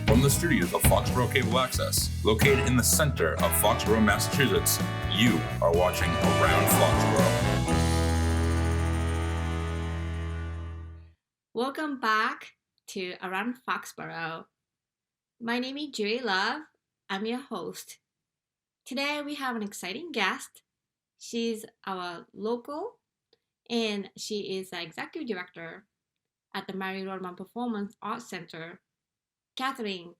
From the studios of Foxboro Cable Access, located in the center of Foxborough, Massachusetts, you are watching Around Foxborough. Welcome back to Around Foxborough. My name is Julie Love. I'm your host. Today we have an exciting guest. She's our local and she is the executive director at the Rodman Performance Arts Center. Catherine,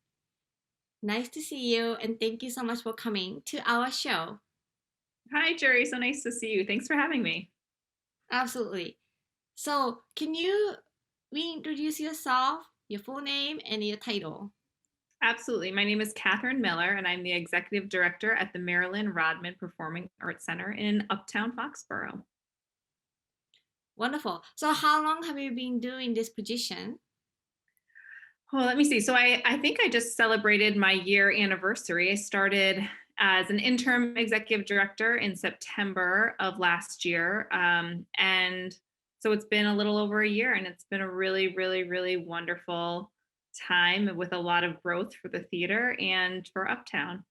nice to see you and thank you so much for coming to our show. Hi, Jerry. So nice to see you. Thanks for having me. Absolutely. So, can you reintroduce yourself, your full name, and your title? Absolutely. My name is Catherine Miller, and I'm the executive director at the Marilyn Rodman Performing Arts Center in Uptown Foxborough. Wonderful. So, how long have you been doing this position? Well, let me see. So I think I just celebrated my year anniversary. I started as an interim executive director in September of last year. And so it's been a little over a year, and it's been a really, really, really wonderful time with a lot of growth for the theater and for Uptown.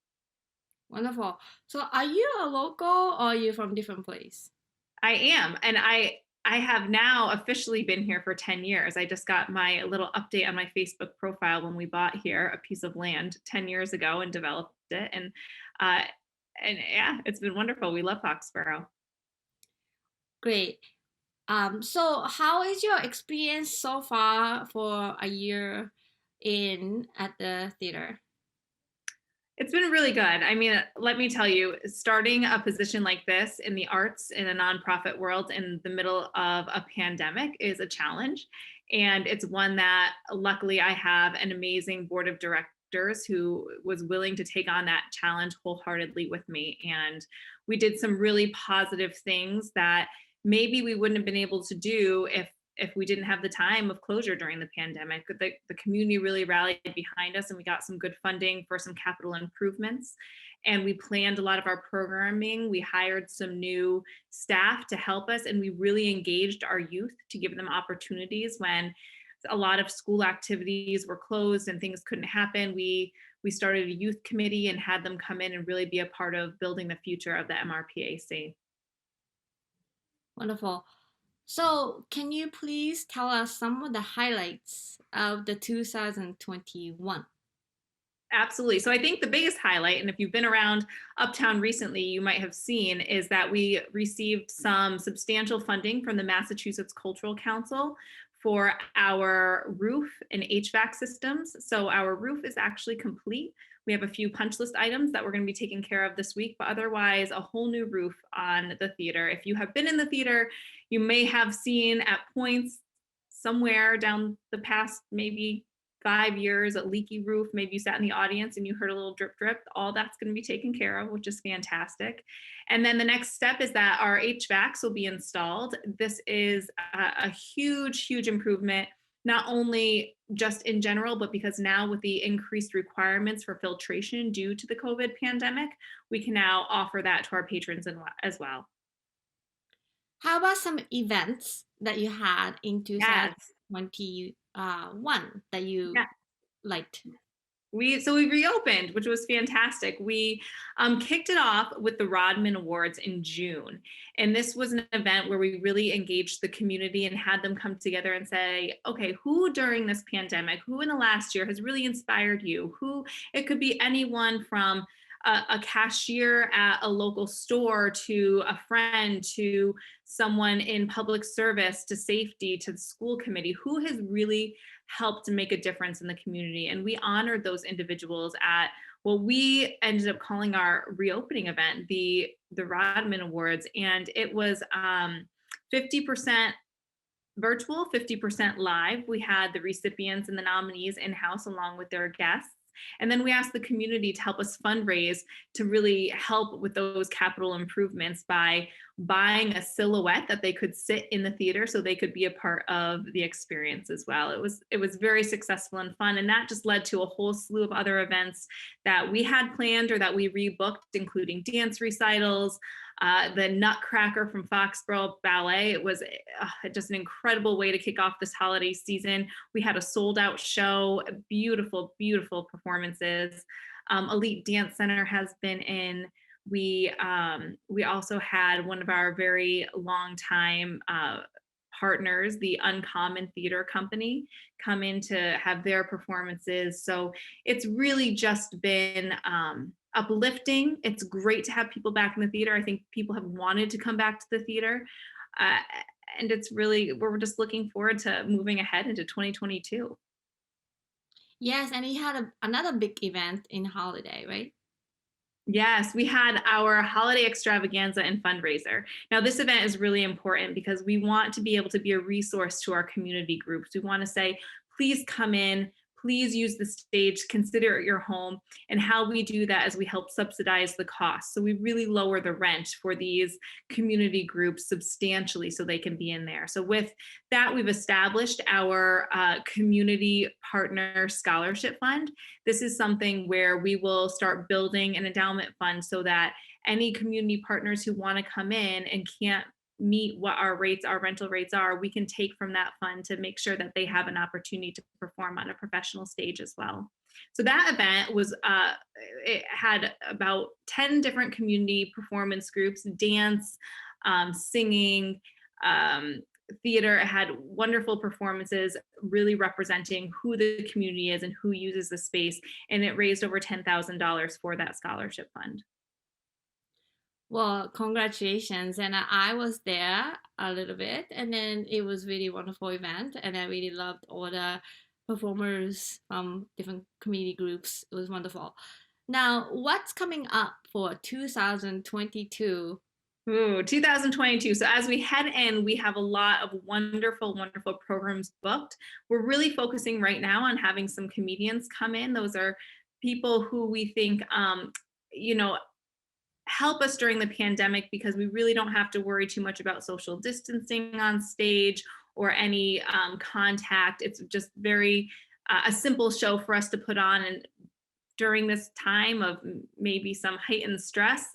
Wonderful. So, are you a local or are you from different place? I am. And I have now officially been here for 10 years. I just got my little update on my Facebook profile when we bought here a piece of land 10 years ago and developed it. And yeah, it's been wonderful. We love Foxborough. Great. So how is your experience so far for a year in at the theater? It's been really good. I mean, let me tell you, starting a position like this in the arts in a nonprofit world in the middle of a pandemic is a challenge. And it's one that luckily I have an amazing board of directors who was willing to take on that challenge wholeheartedly with me. And we did some really positive things that maybe we wouldn't have been able to do if we didn't have the time of closure during the pandemic. The community really rallied behind us, and we got some good funding for some capital improvements. And we planned a lot of our programming. We hired some new staff to help us, and we really engaged our youth to give them opportunities when a lot of school activities were closed and things couldn't happen. We started a youth committee and had them come in and really be a part of building the future of the MRPAC. Wonderful. So can you please tell us some of the highlights of the 2021? Absolutely. So I think the biggest highlight, and if you've been around Uptown recently, you might have seen, is that we received some substantial funding from the Massachusetts Cultural Council for our roof and HVAC systems. So our roof is actually complete. We have a few punch list items that we're going to be taking care of this week, but otherwise a whole new roof on the theater. If you have been in the theater, you may have seen at points somewhere down the past maybe 5 years, a leaky roof. Maybe you sat in the audience and you heard a little drip drip. All that's going to be taken care of, which is fantastic. And then the next step is that our HVACs will be installed. This is a huge, huge improvement, not only just in general, but because now with the increased requirements for filtration due to the COVID pandemic, we can now offer that to our patrons as well. How about some events that you had in Yes. 2021 that you liked? We reopened, which was fantastic. We kicked it off with the Rodman Awards in June. And this was an event where we really engaged the community and had them come together and say, okay, who during this pandemic, who in the last year has really inspired you? It could be anyone from a cashier at a local store to a friend to someone in public service to safety to the school committee, who has really helped to make a difference in the community. And we honored those individuals at what we ended up calling our reopening event, the Rodman Awards. And it was 50% virtual, 50% live. We had the recipients and the nominees in-house along with their guests. And then we asked the community to help us fundraise to really help with those capital improvements by buying a silhouette that they could sit in the theater so they could be a part of the experience as well. It was very successful and fun. And that just led to a whole slew of other events that we had planned or that we rebooked, including dance recitals, the Nutcracker from Foxborough Ballet. It was just an incredible way to kick off this holiday season. We had a sold out show, beautiful, beautiful performances. Elite Dance Center has been in. We also had one of our very long time partners, the Uncommon Theater Company, come in to have their performances. So it's really just been uplifting. It's great to have people back in the theater. I think people have wanted to come back to the theater. And it's really, we're just looking forward to moving ahead into 2022. Yes, and he had another big event in holiday, right? Yes, we had our holiday extravaganza and fundraiser. Now, this event is really important because we want to be able to be a resource to our community groups. We want to say, please come in, please use the stage, consider it your home. And how we do that is we help subsidize the cost. So we really lower the rent for these community groups substantially so they can be in there. So with that, we've established our community partner scholarship fund. This is something where we will start building an endowment fund so that any community partners who want to come in and can't meet what our rental rates are, we can take from that fund to make sure that they have an opportunity to perform on a professional stage as well. So that event was, it had about 10 different community performance groups, dance, singing, theater. It had wonderful performances really representing who the community is and who uses the space. And it raised over $10,000 for that scholarship fund. Well, congratulations. And I was there a little bit, and then it was really wonderful event, and I really loved all the performers from different community groups. It was wonderful. Now, what's coming up for 2022? Ooh, 2022. So as we head in, we have a lot of wonderful, wonderful programs booked. We're really focusing right now on having some comedians come in. Those are people who we think, you know, help us during the pandemic because we really don't have to worry too much about social distancing on stage or any contact. It's just very a simple show for us to put on. And during this time of maybe some heightened stress,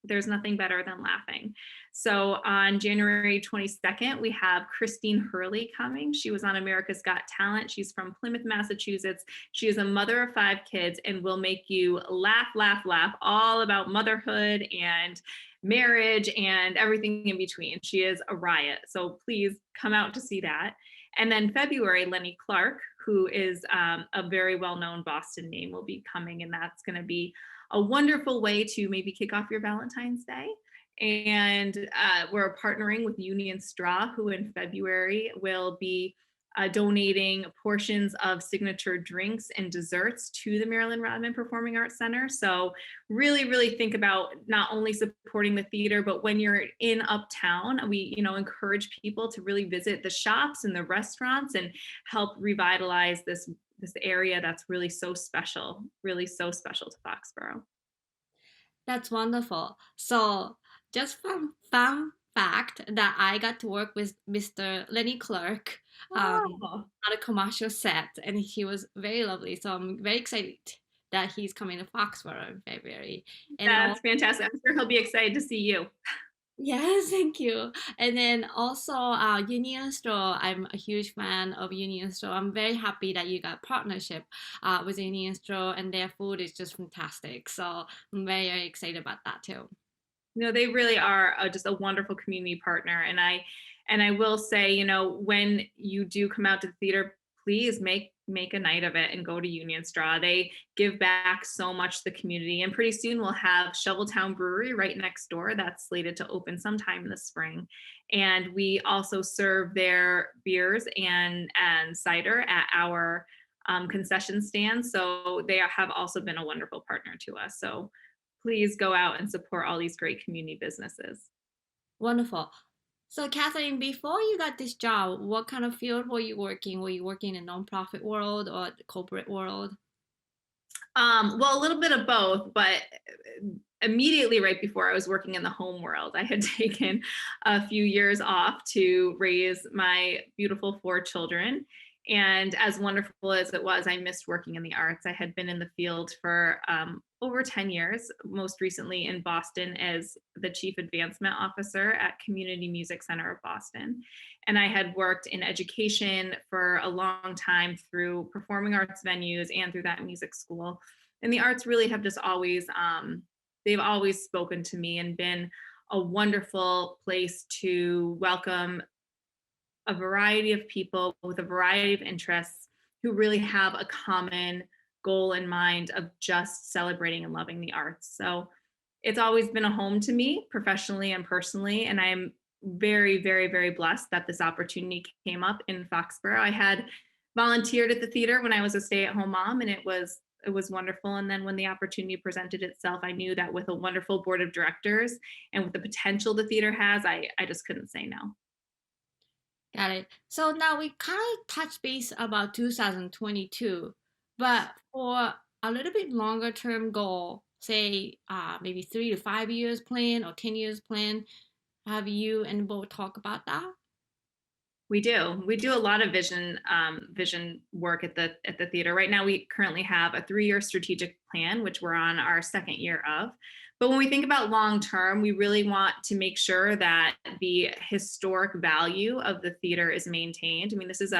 there's nothing better than laughing. So on January 22nd, we have Christine Hurley coming. She was on America's Got Talent. She's from Plymouth, Massachusetts. She is a mother of 5 kids and will make you laugh, laugh, laugh, all about motherhood and marriage and everything in between. She is a riot. So please come out to see that. And then February, Lenny Clark, who is a very well-known Boston name, will be coming, and that's going to be a wonderful way to maybe kick off your Valentine's Day. And we're partnering with Union Straw, who in February will be donating portions of signature drinks and desserts to the Marilyn Rodman Performing Arts Center. So really, really think about not only supporting the theater, but when you're in Uptown, we encourage people to really visit the shops and the restaurants and help revitalize this area that's really so special to Foxborough. That's wonderful. So, just fun fact that I got to work with Mr. Lenny Clark Oh, on a commercial set, and he was very lovely. So I'm very excited that he's coming to Foxborough in February. And that's fantastic. I'm sure he'll be excited to see you. yes, thank you. And then also Union Store. I'm a huge fan of Union Store. I'm very happy that you got partnership with Union Store, and their food is just fantastic. So I'm very, very excited about that too. They really are just a wonderful community partner. And I will say, when you do come out to the theater, please make a night of it and go to Union Straw. They give back so much to the community. And pretty soon we'll have Shoveltown Brewery right next door. That's slated to open sometime this spring. And we also serve their beers and cider at our concession stand. So they have also been a wonderful partner to us. So please go out and support all these great community businesses. Wonderful. So, Kathleen, before you got this job, what kind of field were you working? Were you working in the nonprofit world or the corporate world? Well, a little bit of both, but immediately right before I was working in the home world. I had taken a few years off to raise my beautiful 4 children. And as wonderful as it was, I missed working in the arts. I had been in the field for over 10 years, most recently in Boston as the Chief Advancement Officer at Community Music Center of Boston. And I had worked in education for a long time through performing arts venues and through that music school. And the arts really have just always, they've always spoken to me and been a wonderful place to welcome a variety of people with a variety of interests who really have a common goal in mind of just celebrating and loving the arts. So it's always been a home to me professionally and personally. And I'm very, very, very blessed that this opportunity came up in Foxborough. I had volunteered at the theater when I was a stay-at-home mom, and it was wonderful. And then when the opportunity presented itself, I knew that with a wonderful board of directors and with the potential the theater has, I just couldn't say no. Got it. So now we kind of touch base about 2022, but for a little bit longer term goal, say maybe 3 to 5 years plan or 10 years plan, have you and Bo talk about that? We do. We do a lot of vision work at the theater. Right now, we currently have a 3-year strategic plan, which we're on our second year of. But when we think about long term, we really want to make sure that the historic value of the theater is maintained. I mean, this is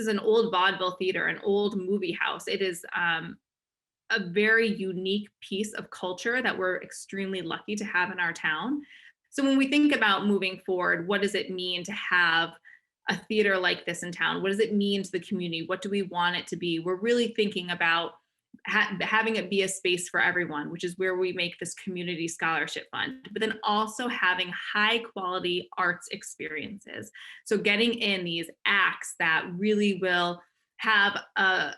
an old vaudeville theater, an old movie house. It is a very unique piece of culture that we're extremely lucky to have in our town. So when we think about moving forward, what does it mean to have a theater like this in town? What does it mean to the community? What do we want it to be? We're really thinking about having it be a space for everyone, which is where we make this community scholarship fund, but then also having high quality arts experiences. So getting in these acts that really will have a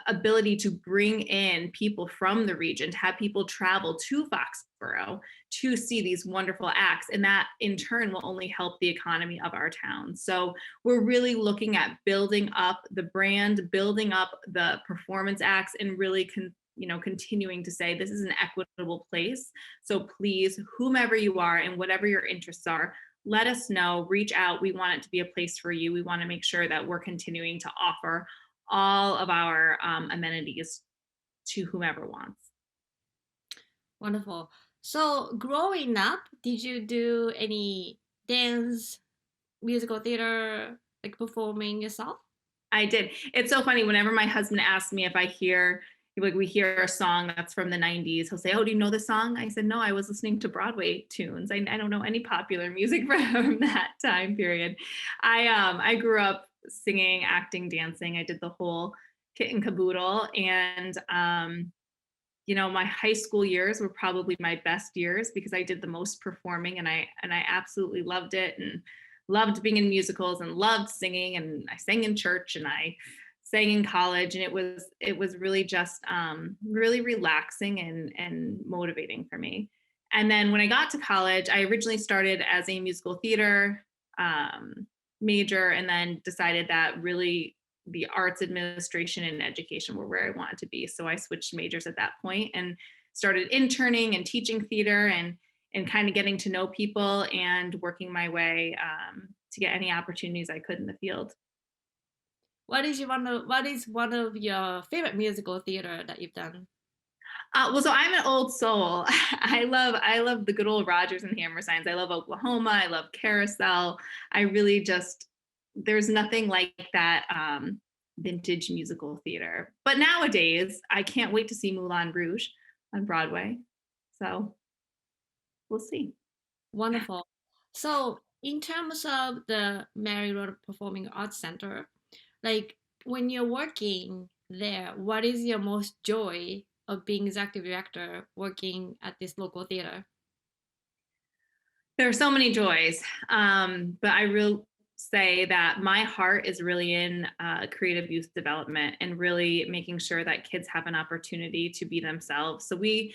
ability to bring in people from the region, to have people travel to Foxborough to see these wonderful acts. And that in turn will only help the economy of our town. So we're really looking at building up the brand, building up the performance acts, and really continuing to say this is an equitable place. So please, whomever you are and whatever your interests are, let us know, reach out. We want it to be a place for you. We want to make sure that we're continuing to offer all of our amenities to whomever wants. Wonderful. So growing up, did you do any dance, musical theater, like performing yourself? I did. It's so funny. Whenever my husband asks me if we hear a song that's from the 90s, he'll say, "Oh, do you know the song?" I said, "No, I was listening to Broadway tunes. I don't know any popular music from that time period." I grew up singing, acting, dancing. I did the whole kit and caboodle. And my high school years were probably my best years because I did the most performing, and I absolutely loved it and loved being in musicals and loved singing, and I sang in church and I sang in college, and it was really just really relaxing and motivating for me. And then when I got to college, I originally started as a musical theater major, and then decided that really the arts administration and education were where I wanted to be. So I switched majors at that point and started interning and teaching theater and kind of getting to know people and working my way to get any opportunities I could in the field. What is one of your favorite musical theater that you've done? Well, so I'm an old soul. I love the good old Rodgers and Hammersteins. I love Oklahoma. I love Carousel. I really just there's nothing like that vintage musical theater. But nowadays, I can't wait to see Moulin Rouge on Broadway. So we'll see. Wonderful. So in terms of the Marilyn Performing Arts Center, like when you're working there, what is your most joy of being executive director working at this local theater? There are so many joys, but I will say that my heart is really in creative youth development and really making sure that kids have an opportunity to be themselves. So we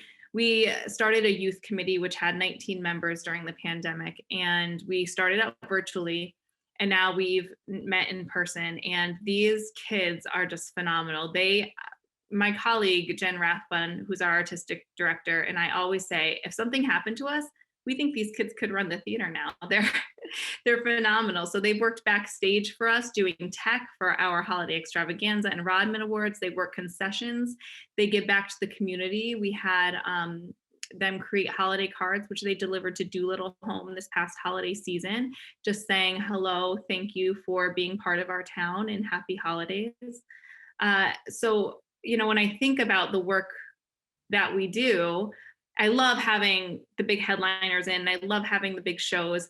started a youth committee which had 19 members during the pandemic, and we started out virtually, and now we've met in person. And these kids are just phenomenal. My colleague Jen Rathbun, who's our artistic director, and I always say, if something happened to us, we think these kids could run the theater now. They're phenomenal. So they've worked backstage for us doing tech for our holiday extravaganza and Rodman Awards. They work concessions. They give back to the community. We had them create holiday cards, which they delivered to Doolittle Home this past holiday season, just saying hello, thank you for being part of our town, and happy holidays. So, when I think about the work that we do, I love having the big headliners in, I love having the big shows,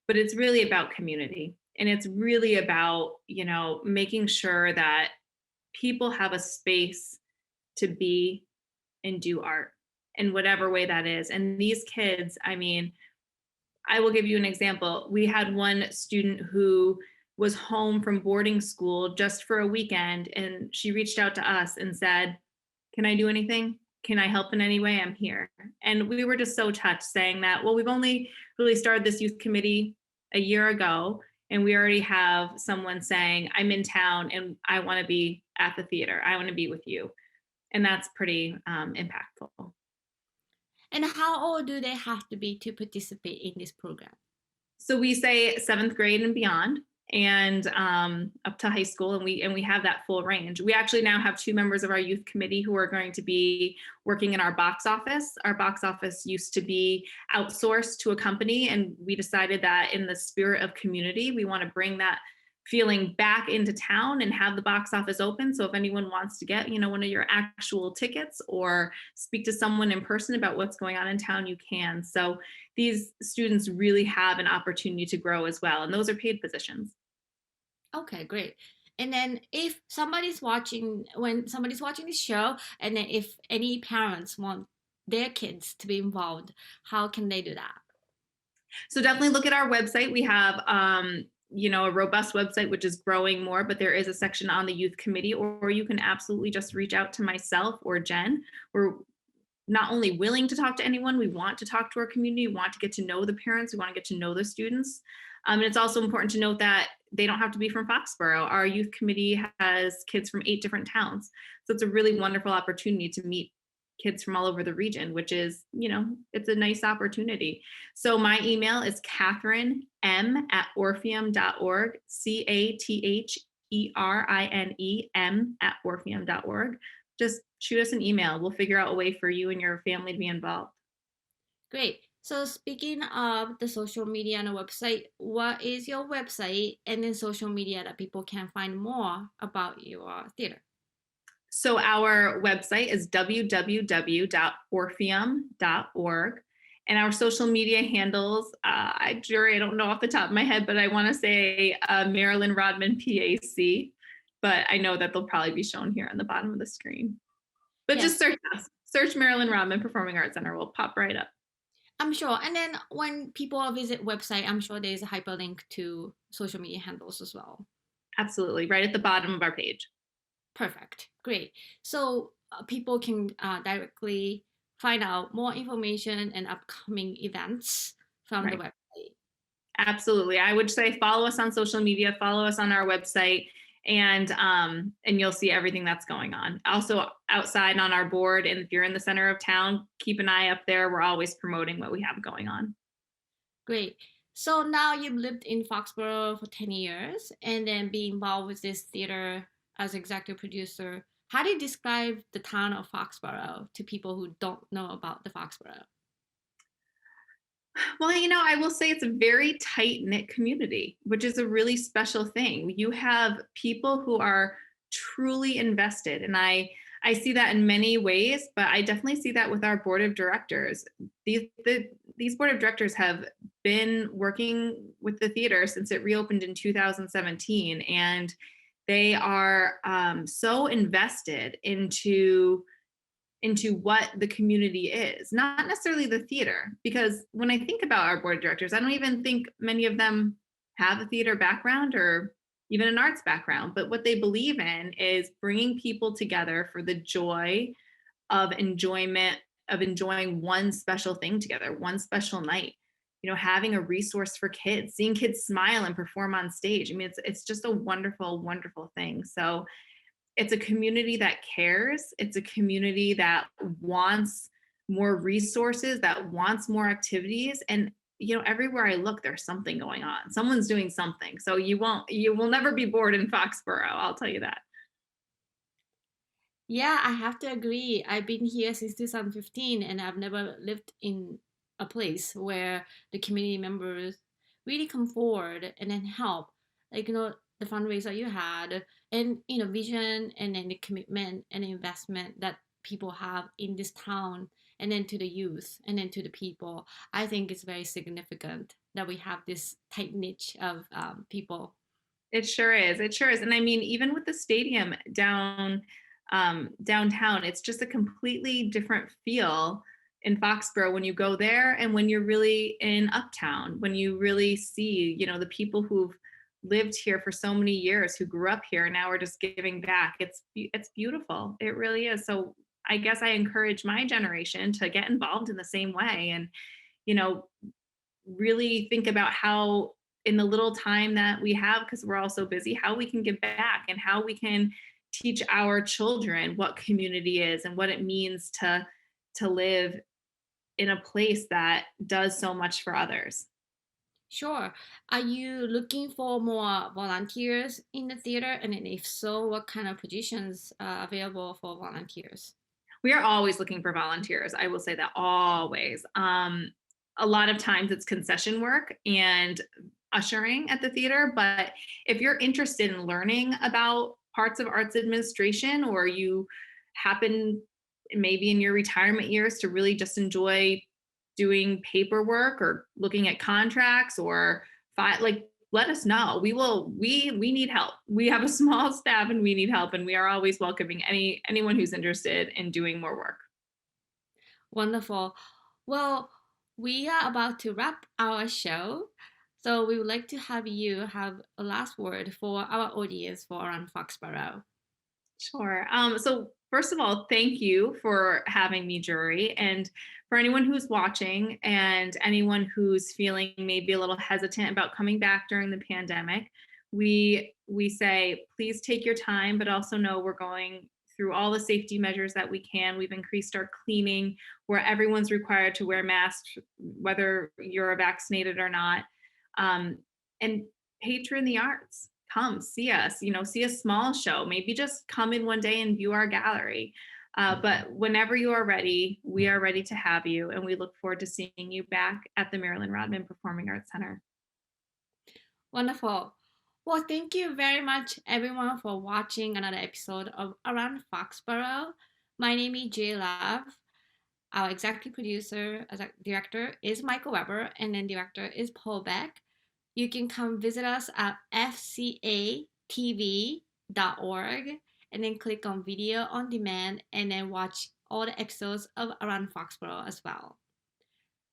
but it's really about community. And it's really about, making sure that people have a space to be and do art in whatever way that is. And these kids, I will give you an example. We had one student who was home from boarding school just for a weekend, and she reached out to us and said, "Can I do anything? Can I help in any way? I'm here." And we were just so touched, saying that, well, we've only really started this youth committee a year ago, and we already have someone saying, "I'm in town and I want to be at the theater. I want to be with you." And that's pretty impactful. And how old do they have to be to participate in this program? So we say 7th grade and beyond, and up to high school, and we have that full range. We actually now have 2 members of our youth committee who are going to be working in our box office. Our box office used to be outsourced to a company, and we decided that in the spirit of community, we want to bring that feeling back into town and have the box office open. So if anyone wants to get, one of your actual tickets or speak to someone in person about what's going on in town, you can. So these students really have an opportunity to grow as well. And those are paid positions. Okay, great. And then when somebody's watching this show, and then if any parents want their kids to be involved, how can they do that? So definitely look at our website. We have a robust website, which is growing more, but there is a section on the youth committee, or you can absolutely just reach out to myself or Jen. We're not only willing to talk to anyone, we want to talk to our community, we want to get to know the parents, we want to get to know the students. And it's also important to note that they don't have to be from Foxborough. Our youth committee has kids from 8 different towns. So it's a really wonderful opportunity to meet kids from all over the region, which is, it's a nice opportunity. So my email is catherinem@orpheum.org, CATHERINEM@orpheum.org. Just shoot us an email. We'll figure out a way for you and your family to be involved. Great. So speaking of the social media and the website, what is your website and then social media that people can find more about your theater? So our website is www.orpheum.org. And our social media handles, I don't know off the top of my head, but I want to say Marilyn Rodman PAC. But I know that they'll probably be shown here on the bottom of the screen. But Yes. Just search us. Search Marilyn Rodman Performing Arts Center. We'll pop right up. I'm sure. And then when people visit website, I'm sure there's a hyperlink to social media handles as well. Absolutely. Right at the bottom of our page. Perfect. Great. So people can directly find out more information and upcoming events from the website. Absolutely. I would say follow us on social media, follow us on our website, and you'll see everything that's going on. Also outside on our board, and if you're in the center of town, keep an eye up there. We're always promoting what we have going on. Great. So now you've lived in Foxborough for 10 years and then be involved with this theater as executive producer. How do you describe the town of Foxborough to people who don't know about the Foxborough? Well, I will say it's a very tight-knit community, which is a really special thing. You have people who are truly invested, and I see that in many ways, but I definitely see that with our board of directors. These board of directors have been working with the theater since it reopened in 2017, and they are so invested into what the community is, not necessarily the theater. Because when I think about our board of directors, I don't even think many of them have a theater background or even an arts background. But what they believe in is bringing people together for the joy of enjoyment, of enjoying one special thing together, one special night. Having a resource for kids, seeing kids smile and perform on stage. It's just a wonderful, wonderful thing. So it's a community that cares. It's a community that wants more resources, that wants more activities. And everywhere I look, there's something going on. Someone's doing something. So you will never be bored in Foxborough. I'll tell you that. Yeah, I have to agree. I've been here since 2015 and I've never lived in a place where the community members really come forward and then help. Like, the fundraiser you had and, vision and then the commitment and the investment that people have in this town and then to the youth and then to the people. I think it's very significant that we have this tight niche of people. It sure is. It sure is. And I mean, even with the stadium downtown, it's just a completely different feel in Foxborough when you go there and when you're really in Uptown, when you really see, the people who've lived here for so many years, who grew up here and now are just giving back. It's beautiful. It really is. So I guess I encourage my generation to get involved in the same way and, you know, really think about how in the little time that we have, because we're all so busy, how we can give back and how we can teach our children what community is and what it means to live in a place that does so much for others. Sure. Are you looking for more volunteers in the theater? And then if so, what kind of positions are available for volunteers? We are always looking for volunteers. I will say that always. A lot of times it's concession work and ushering at the theater, but if you're interested in learning about parts of arts administration, or you happen maybe in your retirement years to really just enjoy doing paperwork or looking at contracts or let us know. We need help. We have a small staff and we need help, and we are always welcoming anyone who's interested in doing more work. Wonderful. Well, we are about to wrap our show. So we would like to have you have a last word for our audience for Around Foxborough. Sure. So first of all, thank you for having me, Jury. And for anyone who's watching and anyone who's feeling maybe a little hesitant about coming back during the pandemic, we say, please take your time, but also know we're going through all the safety measures that we can. We've increased our cleaning where everyone's required to wear masks, whether you're vaccinated or not. And patron the arts. Come see us, see a small show, maybe just come in one day and view our gallery. But whenever you are ready, we are ready to have you. And we look forward to seeing you back at the Marilyn Rodman Performing Arts Center. Wonderful. Well, thank you very much, everyone, for watching another episode of Around Foxborough. My name is Jay Love. Our executive producer, director is Michael Weber, and then director is Paul Beck. You can come visit us at fcatv.org and then click on video on demand and then watch all the episodes of Around Foxborough as well.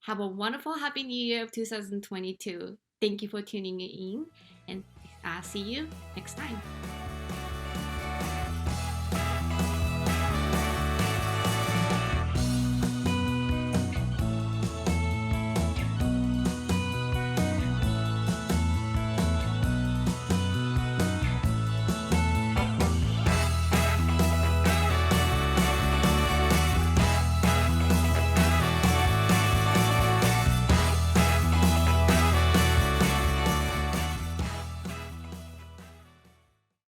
Have a wonderful Happy New Year of 2022. Thank you for tuning in and see you next time.